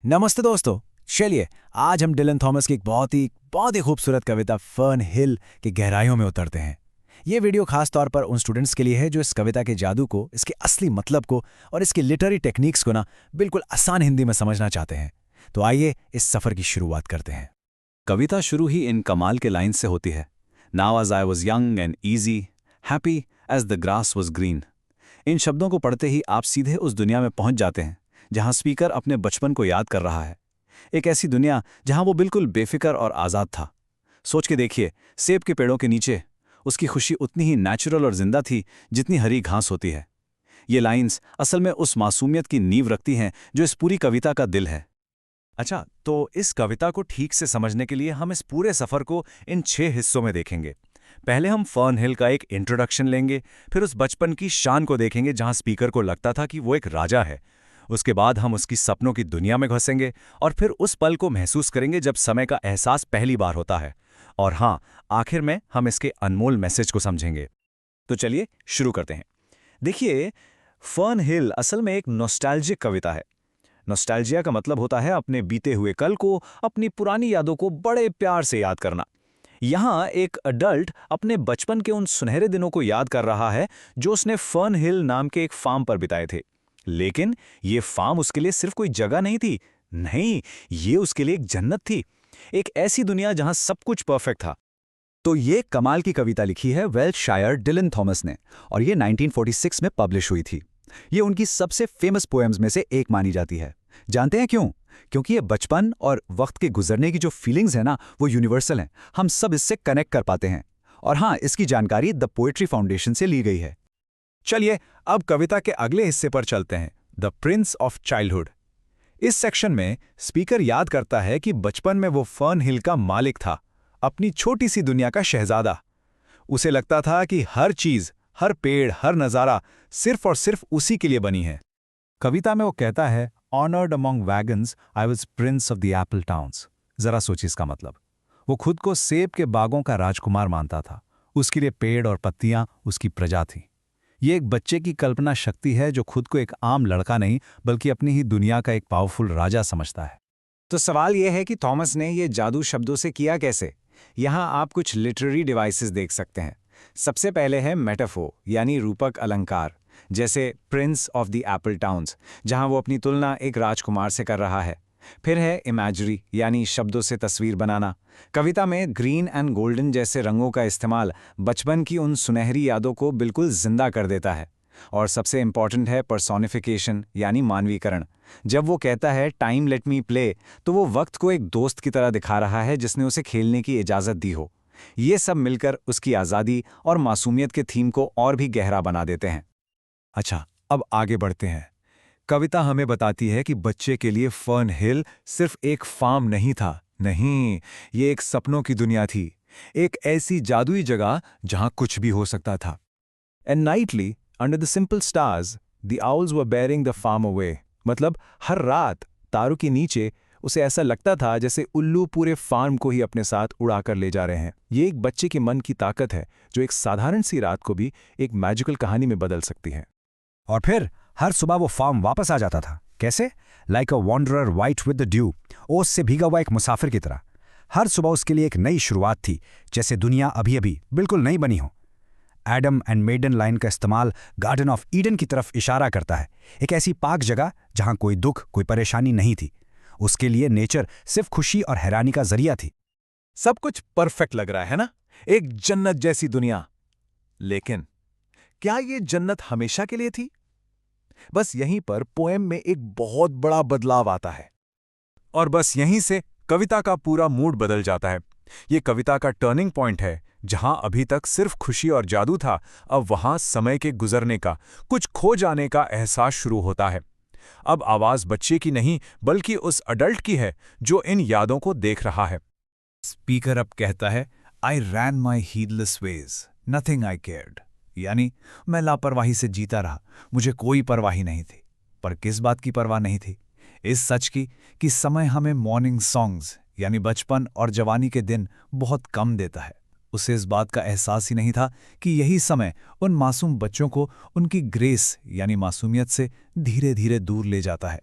नमस्ते दोस्तों। चलिए आज हम डिलन थॉमस की एक बहुत ही खूबसूरत कविता फर्न हिल की गहराइयों में उतरते हैं। ये वीडियो खास तौर पर उन स्टूडेंट्स के लिए है जो इस कविता के जादू को, इसके असली मतलब को और इसकी लिटरेरी टेक्निक्स को बिल्कुल आसान हिंदी में समझना चाहते हैं। तो आइए इस सफर की शुरुआत करते हैं। कविता शुरू ही इन कमाल के लाइन से होती है। Now as I was young and easy, happy as the grass was green. इन शब्दों को पढ़ते ही आप सीधे उस दुनिया में पहुंच जाते हैं जहां स्पीकर अपने बचपन को याद कर रहा है। एक ऐसी दुनिया जहां वो बिल्कुल बेफिक्र और आज़ाद था। सोच के देखिए, सेब के पेड़ों के नीचे उसकी खुशी उतनी ही नेचुरल और जिंदा थी जितनी हरी घास होती है। ये लाइंस असल में उस मासूमियत की नींव रखती हैं जो इस पूरी कविता का दिल है। अच्छा, तो इस कविता को ठीक से समझने के लिए हम इस पूरे सफर को इन 6 हिस्सों में देखेंगे। पहले हम फर्न हिल का एक इंट्रोडक्शन लेंगे, फिर उस बचपन की शान को देखेंगे जहां स्पीकर को लगता था कि वो एक राजा है। उसके बाद हम उसकी सपनों की दुनिया में घुसेंगे और फिर उस पल को महसूस करेंगे जब समय का एहसास पहली बार होता है। और हाँ, आखिर में हम इसके अनमोल मैसेज को समझेंगे। तो चलिए शुरू करते हैं। देखिए, फर्न हिल असल में एक नॉस्टैल्जिक कविता है। नॉस्टैल्जिया का मतलब होता है अपने बीते हुए कल को, अपनी पुरानी यादों को बड़े प्यार से याद करना। यहाँ एक अडल्ट अपने बचपन के उन सुनहरे दिनों को याद कर रहा है जो उसने फर्न हिल नाम के एक फार्म पर बिताए थे। लेकिन ये फार्म उसके लिए सिर्फ कोई जगह नहीं थी। नहीं, ये उसके लिए एक जन्नत थी। एक ऐसी दुनिया जहां सब कुछ परफेक्ट था। तो ये कमाल की कविता लिखी है वेल्शशायर डिलन थॉमस ने, और ये 1946 में पब्लिश हुई थी। ये उनकी सबसे फेमस पोएम्स में से एक मानी जाती है। जानते हैं क्यों? क्योंकि ये बचपन और वक्त के गुजरने की जो फीलिंग्स है ना, वो यूनिवर्सल हैं। हम सब इससे कनेक्ट कर पाते हैं। और हाँ, इसकी जानकारी द पोएट्री फाउंडेशन से ली गई है। चलिए अब कविता के अगले हिस्से पर चलते हैं, द प्रिंस ऑफ चाइल्डहुड। इस सेक्शन में स्पीकर याद करता है कि बचपन में वो फर्न हिल का मालिक था, अपनी छोटी सी दुनिया का शहजादा। उसे लगता था कि हर चीज, हर पेड़, हर नजारा सिर्फ और सिर्फ उसी के लिए बनी है। कविता में वो कहता है, honoured among wagons I was Prince of the Apple towns. जरा सोचिए इसका मतलब। वो खुद को सेब के बागों का राजकुमार मानता था। उसके लिए पेड़ और पत्तियां उसकी प्रजा थीं। ये एक बच्चे की कल्पना शक्ति है जो खुद को एक आम लड़का नहीं बल्कि अपनी ही दुनिया का एक पावरफुल राजा समझता है। तो सवाल यह है कि थॉमस ने ये जादू शब्दों से किया कैसे? यहाँ आप कुछ लिटरेरी डिवाइसेस देख सकते हैं। सबसे पहले है मेटाफोर यानी रूपक अलंकार, जैसे Prince of the Apple towns, जहाँ वो अपनी तुलना एक राजकुमार से कर रहा है। फिर है इमेजरी यानी शब्दों से तस्वीर बनाना। कविता में ग्रीन एंड गोल्डन जैसे रंगों का इस्तेमाल बचपन की उन सुनहरी यादों को बिल्कुल जिंदा कर देता है। और सबसे इंपॉर्टेंट है पर्सोनिफिकेशन यानी मानवीकरण। जब वो कहता है टाइम लेट मी प्ले, तो वो वक्त को एक दोस्त की तरह दिखा रहा है जिसने उसे खेलने की इजाज़त दी हो। ये सब मिलकर उसकी आज़ादी और मासूमियत के थीम को और भी गहरा बना देते हैं। अच्छा, अब आगे बढ़ते हैं। कविता हमें बताती है कि बच्चे के लिए फर्न हिल सिर्फ एक फार्म नहीं था। नहीं, ये एक सपनों की दुनिया थी। एक ऐसी जादुई जगह जहां कुछ भी हो सकता था। And nightly under the simple stars the owls were bearing the farm away. मतलब हर रात तारों के नीचे उसे ऐसा लगता था जैसे उल्लू पूरे फार्म को ही अपने साथ उड़ा कर ले जा रहे हैं। ये एक बच्चे के मन की ताकत है जो एक साधारण सी रात को भी एक मैजिकल कहानी में बदल सकती है। और फिर हर सुबह वो फार्म वापस आ जाता था। कैसे? Like a wanderer white with the due, ओस से भीगा हुआ एक मुसाफिर की तरह। हर सुबह उसके लिए एक नई शुरुआत थी, जैसे दुनिया अभी अभी बिल्कुल नई बनी हो। एडम एंड मेडन लाइन का इस्तेमाल गार्डन ऑफ ईडन की तरफ इशारा करता है। एक ऐसी पाक जगह जहां कोई दुख, कोई परेशानी नहीं थी। उसके लिए नेचर सिर्फ खुशी और हैरानी का जरिया थी। सब कुछ परफेक्ट लग रहा है ना, एक जन्नत जैसी दुनिया। लेकिन क्या ये जन्नत हमेशा के लिए थी? बस यहीं पर पोएम में एक बहुत बड़ा बदलाव आता है और बस यहीं से कविता का पूरा मूड बदल जाता है। ये कविता का टर्निंग पॉइंट है। जहां अभी तक सिर्फ खुशी और जादू था, अब वहां समय के गुजरने का, कुछ खो जाने का एहसास शुरू होता है। अब आवाज बच्चे की नहीं बल्कि उस अडल्ट की है जो इन यादों को देख रहा है। स्पीकर अब कहता है, I ran my heedless ways, nothing I cared. यानी मैं लापरवाही से जीता रहा, मुझे कोई परवाही नहीं थी। पर किस बात की परवाह नहीं थी? इस सच की कि समय हमें मॉर्निंग सॉन्ग्स यानी बचपन और जवानी के दिन बहुत कम देता है। उसे इस बात का एहसास ही नहीं था कि यही समय उन मासूम बच्चों को उनकी ग्रेस यानी मासूमियत से धीरे धीरे दूर ले जाता है।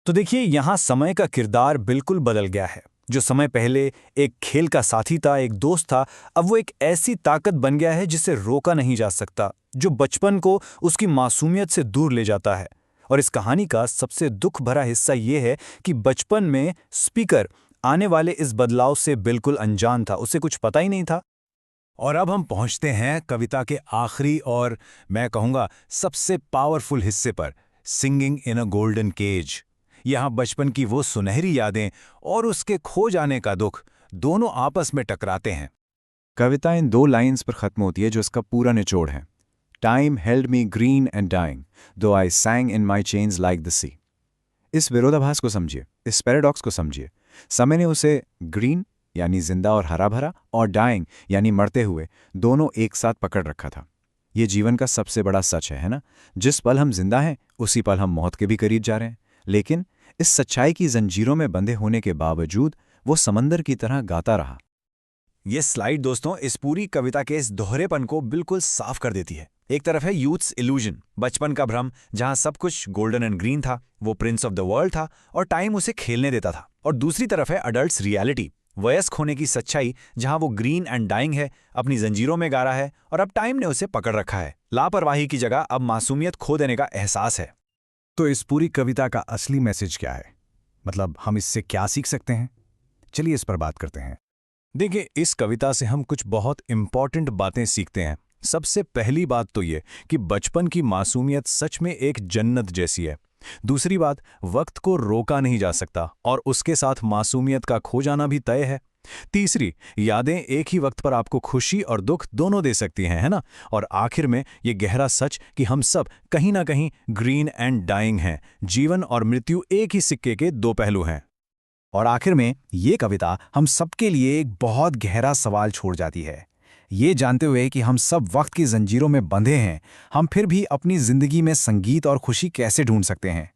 तो देखिए, यहाँ समय का किरदार बिल्कुल बदल गया है। जो समय पहले एक खेल का साथी था, एक दोस्त था, अब वो एक ऐसी ताकत बन गया है जिसे रोका नहीं जा सकता, जो बचपन को उसकी मासूमियत से दूर ले जाता है। और इस कहानी का सबसे दुख भरा हिस्सा ये है कि बचपन में स्पीकर आने वाले इस बदलाव से बिल्कुल अनजान था, उसे कुछ पता ही नहीं था। और अब हम पहुंचते हैं कविता के आखिरी और मैं कहूंगा सबसे पावरफुल हिस्से पर, singing in a golden cage. यहाँ बचपन की वो सुनहरी यादें और उसके खो जाने का दुख दोनों आपस में टकराते हैं। कविता इन 2 लाइन्स पर खत्म होती है जो इसका पूरा निचोड़ है। Time held me green and dying, though I sang in my chains like the sea. इस विरोधाभास को समझिए, इस पैराडॉक्स को समझिए। समय ने उसे ग्रीन यानी जिंदा और हरा भरा, और डाइंग यानी मरते हुए, दोनों एक साथ पकड़ रखा था। ये जीवन का सबसे बड़ा सच है ना? जिस पल हम जिंदा हैं उसी पल हम मौत के भी करीब जा रहे हैं। लेकिन इस सच्चाई की जंजीरों में बंधे होने के बावजूद वो समंदर की तरह गाता रहा। ये स्लाइड दोस्तों इस पूरी कविता के इस दोहरेपन को बिल्कुल साफ कर देती है। एक तरफ है यूथ्स इल्यूजन, बचपन का भ्रम, जहां सब कुछ गोल्डन एंड ग्रीन था, वो प्रिंस ऑफ द वर्ल्ड था और टाइम उसे खेलने देता था। और दूसरी तरफ है अडल्ट्स रियलिटी, वयस्क होने की सच्चाई, जहां वो ग्रीन एंड डाइंग है, अपनी जंजीरों में गारा है और अब टाइम ने उसे पकड़ रखा है। लापरवाही की जगह अब मासूमियत खो देने का एहसास है। तो इस पूरी कविता का असली मैसेज क्या है? मतलब हम इससे क्या सीख सकते हैं? चलिए इस पर बात करते हैं। देखिए, इस कविता से हम कुछ बहुत इंपॉर्टेंट बातें सीखते हैं। सबसे पहली बात तो ये कि बचपन की मासूमियत सच में एक जन्नत जैसी है। दूसरी बात, वक्त को रोका नहीं जा सकता और उसके साथ मासूमियत का खो जाना भी तय है। तीसरी, यादें एक ही वक्त पर आपको खुशी और दुख दोनों दे सकती हैं, है ना? और आखिर में ये गहरा सच कि हम सब कहीं ना कहीं ग्रीन एंड डाइंग हैं। जीवन और मृत्यु एक ही सिक्के के 2 पहलू हैं। और आखिर में ये कविता हम सबके लिए एक बहुत गहरा सवाल छोड़ जाती है। ये जानते हुए कि हम सब वक्त की जंजीरों में बंधे हैं, हम फिर भी अपनी जिंदगी में संगीत और खुशी कैसे ढूंढ सकते हैं?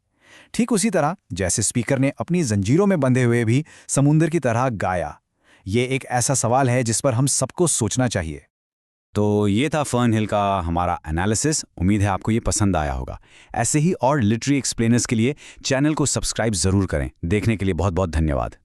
ठीक उसी तरह जैसे स्पीकर ने अपनी जंजीरों में बंधे हुए भी समुद्र की तरह गाया। ये एक ऐसा सवाल है जिस पर हम सबको सोचना चाहिए। तो ये था फर्न हिल का हमारा एनालिसिस। उम्मीद है आपको ये पसंद आया होगा। ऐसे ही और लिटरेरी एक्सप्लेनर्स के लिए चैनल को सब्सक्राइब ज़रूर करें। देखने के लिए बहुत बहुत धन्यवाद।